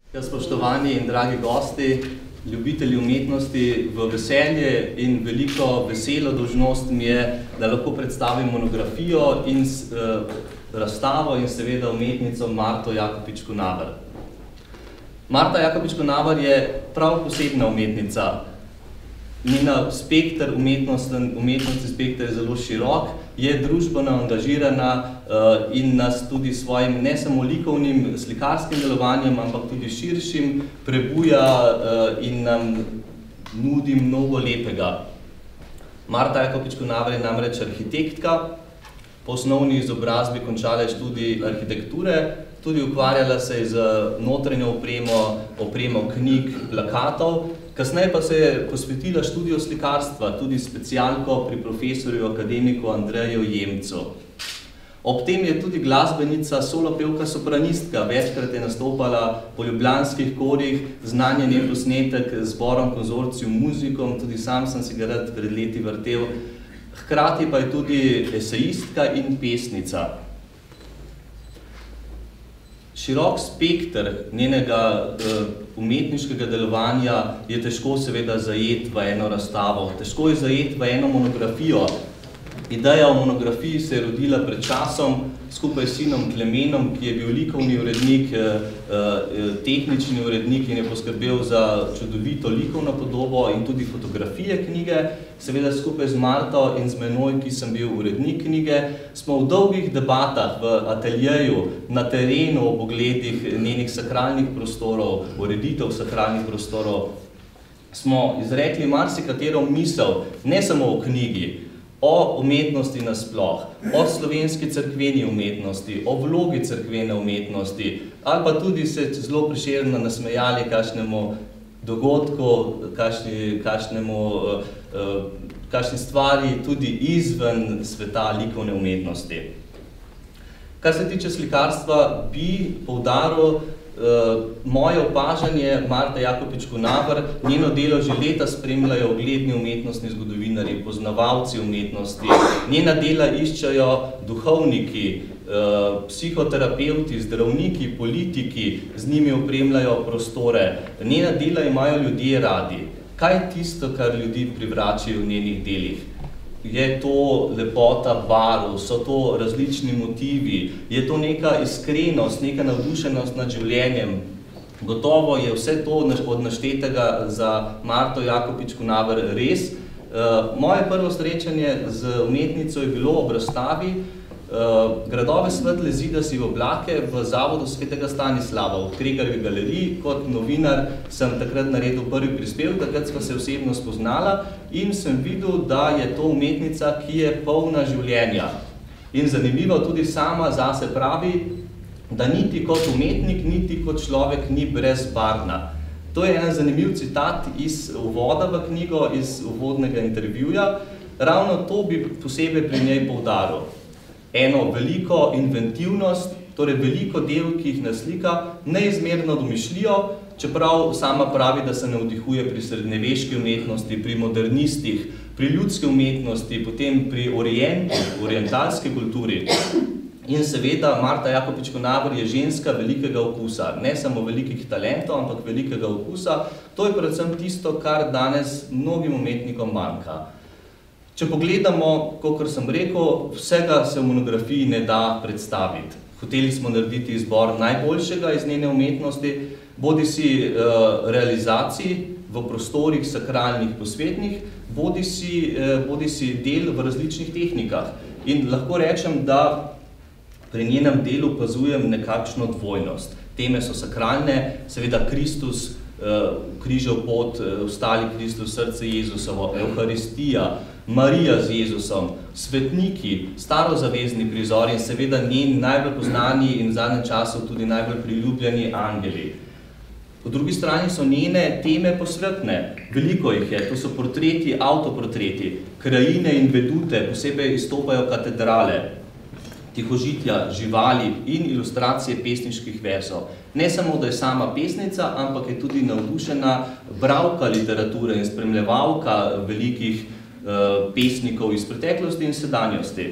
Spoštovani in dragi gosti, ljubitelji umetnosti, v veselje in veliko veselo dolžnost mi je, da lahko predstavim monografijo in razstavo in seveda umetnico Marto Jakopič Kunaver. Marta Jakopič Kunaver je prav posebna umetnica. Njena spekter umetnosti spekter je zelo širok, je družbeno angažirana in nas tudi svojim ne samo likovnim, slikarskim delovanjem, ampak tudi širšim prebuja in nam nudi mnogo lepega. Marta Jakopič Kunaver je namreč arhitektka, po osnovni izobrazbi končala je študij arhitekture, tudi ukvarjala se je z notranjo opremo knjig, plakatov, kasneje pa se je posvetila študiju slikarstva, tudi specialko pri profesorju akademiku Andreju Jemcu. Ob tem je tudi glasbenica, solopevka, sopranistka, večkrat je nastopala po ljubljanskih korih, znanjen je posnetek z zborom Konzorcium Muzikom, tudi sam sem si ga rad pred leti vrtel, hkrati pa je tudi esejistka in pesnica. Širok spekter njenega umetniškega delovanja je težko seveda zajeti v eno razstavo, težko je zajeti v eno monografijo. Ideja o monografiji se je rodila pred časom skupaj s sinom Klemenom, ki je bil likovni urednik, tehnični urednik in je poskrbel za čudovito likovno podobo in tudi fotografije knjige. Seveda skupaj z Marto in z menoj, ki sem bil urednik knjige, smo v dolgih debatah v ateljeju, na terenu ob ogledih njenih sakralnih prostorov, ureditev sakralnih prostorov, smo izrekli marsikatero misel, ne samo o knjigi, o umetnosti nasploh, o slovenski cerkveni umetnosti, o vlogi cerkvene umetnosti, ali pa tudi se zelo prešerno nasmejali kakšnemu dogodku, kakšni stvari tudi izven sveta likovne umetnosti. Kar se tiče slikarstva, bi poudaril moje opažanje Marte Jakopič Kunaver. Njeno delo že leta spremljajo ugledni umetnostni zgodovinarji, poznavalci umetnosti. Njena dela iščejo duhovniki, psihoterapevti, zdravniki, politiki, z njimi opremljajo prostore. Njena dela imajo ljudje radi. Kaj je tisto, kar ljudi privračajo v njenih delih? Je to lepota barv, so to različni motivi, je to neka iskrenost, neka navdušenost nad življenjem. Gotovo je vse to od naštetega za Marto Jakopič Kunaver res. Moje prvo srečanje z umetnico je bilo ob razstavi Gradove svetle zida si v oblake v Zavodu Svetega Stanislava v Kregarjevi galeriji. Kot novinar sem takrat naredil prvi prispevek, takrat sva se osebno spoznala in sem videl, da je to umetnica, ki je polna življenja. In zanimivo tudi sama zase pravi, da niti kot umetnik, niti kot človek ni brezbarvna. To je en zanimiv citat iz uvoda v knjigo, iz uvodnega intervjuja. Ravno to bi posebej pri njej poudaril. Eno veliko inventivnost, torej veliko del, ki jih naslika, neizmerno domišljijo, čeprav sama pravi, da se navdihuje pri srednjeveški umetnosti, pri modernistih, pri ljudski umetnosti, potem pri orientalski kulturi. In seveda Marta Jakopič Kunaver je ženska velikega okusa, ne samo velikih talentov, ampak velikega okusa. To je predvsem tisto, kar danes mnogim umetnikom manjka. Če pogledamo, kakor sem rekel, vsega se v monografiji ne da predstaviti. Hoteli smo narediti izbor najboljšega iz njene umetnosti, bodisi realizacij v prostorih sakralnih posvetnih, bodisi del v različnih tehnikah. In lahko rečem, da pri njenem delu opazujem nekakšno dvojnost. Teme so sakralne, seveda Kristus, križev pot, vstali Kristus, srce Jezusovo, Evharistija, Marija z Jezusom, svetniki, starozavezni prizori in seveda njeni najbolj poznani in v zadnjem času tudi najbolj priljubljeni angeli. Po drugi strani so njene teme posvetne. Veliko jih je, to so portreti, avtoportreti, krajine in vedute, posebej izstopajo katedrale, tihožitja, živali in ilustracije pesniških verzov. Ne samo, da je sama pesnica, ampak je tudi navdušena bralka literature in spremljevalka velikih pesnikov iz preteklosti in sedanjosti.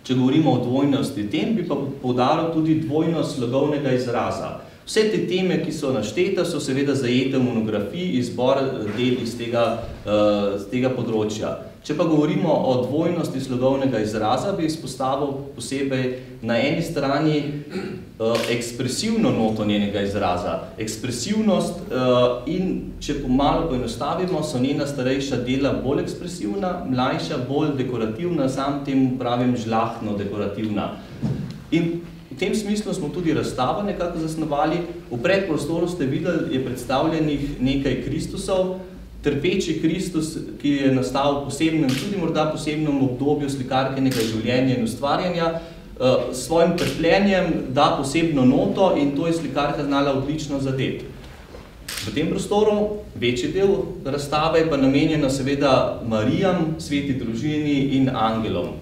Če govorimo o dvojnosti tem, bi pa poudaril tudi dvojnost slogovnega izraza. Vse te teme, ki so naštete, so seveda zajete v monografiji, izbor del iz tega področja. Če pa govorimo o dvojnosti slogovnega izraza, bi izpostavil posebej na eni strani ekspresivno noto njenega izraza. Ekspresivnost in, če malo poenostavimo, so njena starejša dela bolj ekspresivna, mlajša bolj dekorativna, sam temu pravim žlahtno dekorativna. In v tem smislu smo tudi razstavo nekako zasnovali. V predprostoru ste videli, je predstavljenih nekaj Kristusov, trpeči Kristus, ki je nastal v posebnem, tudi morda posebnem obdobju slikarkenega življenja in ustvarjanja, s svojim trpljenjem da posebno noto in to je slikarka znala odlično zadeti. V tem prostoru večji del razstave je pa namenjena seveda Marijam, sveti družini in angelom.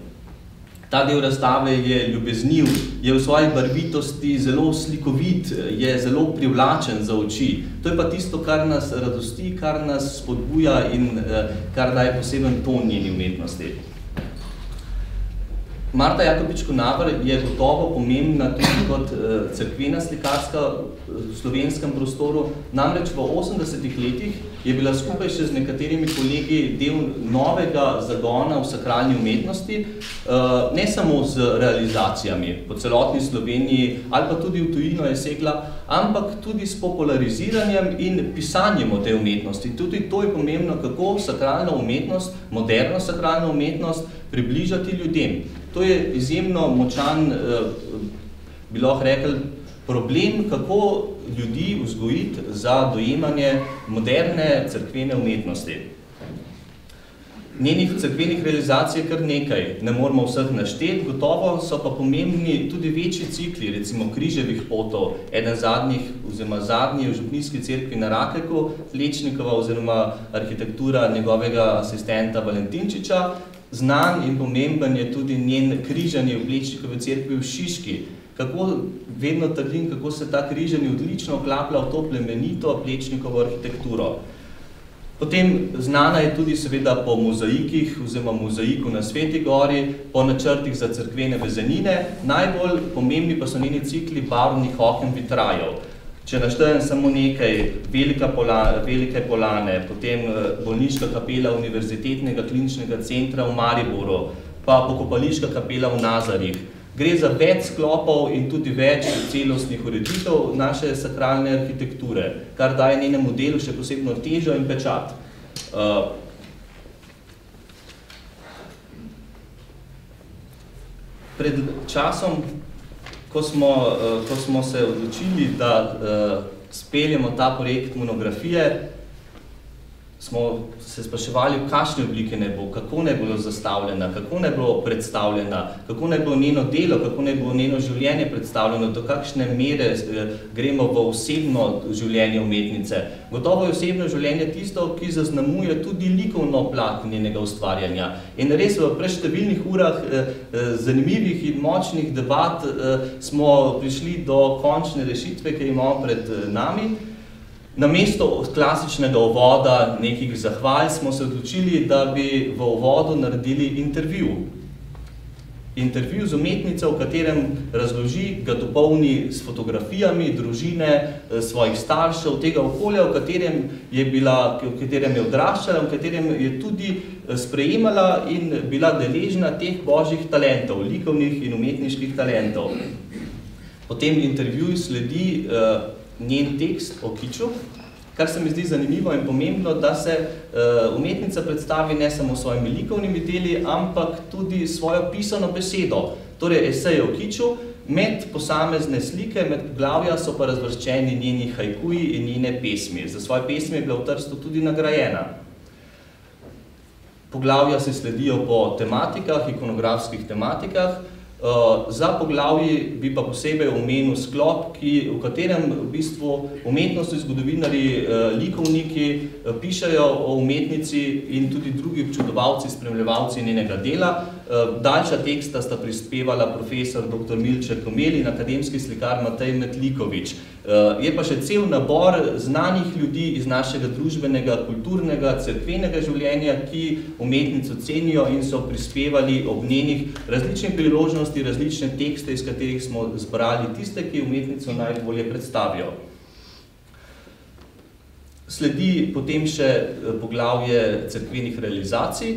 Ta del razstave je ljubezniv, je v svoji barvitosti zelo slikovit, je zelo privlačen za oči. To je pa tisto, kar nas radosti, kar nas spodbuja in kar daje poseben ton njeni umetnosti. Marta Jakopič Kunaver je gotovo pomembna tudi kot cerkvena slikarska v slovenskem prostoru. Namreč v 80-ih letih je bila skupaj še z nekaterimi kolegi del novega zagona v sakralni umetnosti, ne samo z realizacijami po celotni Sloveniji ali pa tudi v tujino je segla, ampak tudi s populariziranjem in pisanjem o tej umetnosti. Tudi to je pomembno, kako sakralna umetnost, moderno sakralna umetnost približati ljudem. To je izjemno močan, bi lahko rekli, problem, kako ljudi vzgojiti za dojemanje moderne cerkvene umetnosti. Njenih cerkvenih realizacij je kar nekaj, ne moramo vseh našteti, gotovo so pa pomembni tudi večji cikli, recimo Križevih potov, eden zadnjih, oziroma zadnji v župnijski cerkvi na Rakeku, Lečnikova oziroma arhitektura njegovega asistenta Valentinčiča. Znan in pomemben je tudi njen križanje v Plečnikovi cerkvi v Šiški. Kako vedno trdim, kako se ta križanje odlično vklaplja v to plemenito Plečnikovo arhitekturo. Potem znana je tudi seveda po mozaikih, oziroma mozaiku na Sveti gori, po načrtih za cerkvene vezenine. Najbolj pomembni pa so njeni cikli barvnih oken vitrajev. Če naštejem samo nekaj, Velike Polane, potem bolniška kapela Univerzitetnega kliničnega centra v Mariboru, pa pokopališka kapela v Nazarih. Gre za več sklopov in tudi več celostnih ureditev naše sakralne arhitekture, kar daje njenemu delu še posebno težo in pečat. Pred časom, ko smo se odločili, da speljemo ta projekt monografije, smo se spraševali, v kakšne oblike ne bo, kako ne bo zastavljena, kako ne bo predstavljena, kako ne bo njeno delo, kako ne bo njeno življenje predstavljeno, do kakšne mere gremo v osebno življenje umetnice. Gotovo je osebno življenje tisto, ki zaznamuje tudi likovno plat njenega ustvarjanja. In res v preštevilnih urah zanimivih in močnih debat smo prišli do končne rešitve, ki jo imamo pred nami. Namesto klasičnega uvoda, nekih zahval, smo se odločili, da bi v uvodu naredili intervju. Intervju z umetnico, v katerem razloži, ga dopolni s fotografijami družine, svojih staršev, tega okolja, v katerem je odraščala, v katerem je tudi sprejemala in bila deležna teh božjih talentov, likovnih in umetniških talentov. Po tem intervjuju sledi njen tekst o kiču, kar se mi zdi zanimivo in pomembno, da se umetnica predstavi ne samo s svojimi likovnimi deli, ampak tudi svojo pisano besedo, torej esej o kiču. Med posamezne slike, med poglavja so pa razvrščeni njeni haikuji in njene pesmi. Za svoje pesmi je bila v Trstu tudi nagrajena. Poglavja se sledijo po tematikah, ikonografskih tematikah. Za poglavji bi pa posebej omenil sklop, v katerem v bistvu umetnostni zgodovinarji, likovniki pišejo o umetnici in tudi drugi občudovalci, spremljevalci njenega dela. Daljša teksta sta prispevala profesor dr. Milče Komel in akademski slikar Matej Metlikovič. Je pa še cel nabor znanih ljudi iz našega družbenega, kulturnega, cerkvenega življenja, ki umetnico cenijo in so prispevali ob njenih različnih priložnosti, različne tekste, iz katerih smo zbrali tiste, ki umetnico najbolje predstavijo. Sledi potem še poglavje cerkvenih realizacij,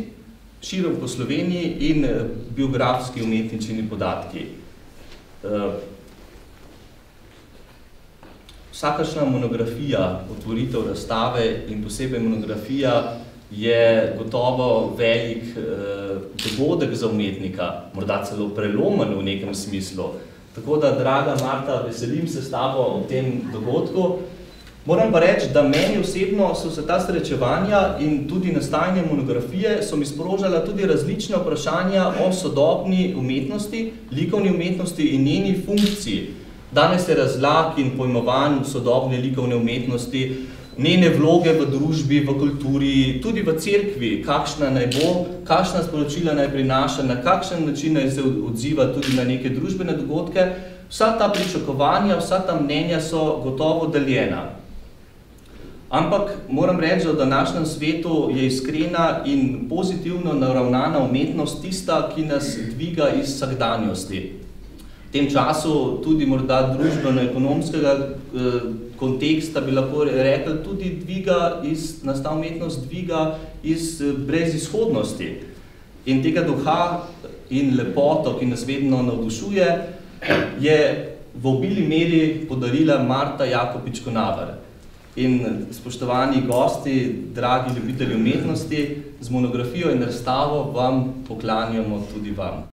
širom po Sloveniji in biografski umetničini podatki. Vsakršna monografija, otvoritev razstave in posebej monografija je gotovo velik dogodek za umetnika, morda celo prelomen v nekem smislu. Tako da, draga Marta, veselim se s tabo v tem dogodku. Moram pa reči, da meni osebno so se ta srečevanja in tudi nastajanje monografije so mi sprožala tudi različna vprašanja o sodobni umetnosti, likovni umetnosti in njeni funkciji. Danes je razlag in pojmovanj sodobne likovne umetnosti, njene vloge v družbi, v kulturi, tudi v cerkvi, kakšna naj bo, kakšna sporočila naj prinaša, na kakšen način naj se odziva tudi na neke družbene dogodke. Vsa ta pričakovanja, vsa ta mnenja so gotovo deljena. Ampak moram reči, da v današnjem svetu je iskrena in pozitivno naravnana umetnost tista, ki nas dviga iz vsakdanjosti. V tem času tudi morda družbeno-ekonomskega konteksta bi lahko rekli, tudi nas ta umetnost dviga iz brezizhodnosti. In tega duha in lepoto, ki nas vedno navdušuje, je v obili meri podarila Marta Jakopič-Konavar. In spoštovani gosti, dragi ljubitelji umetnosti, z monografijo in razstavo vam poklanjamo tudi vam.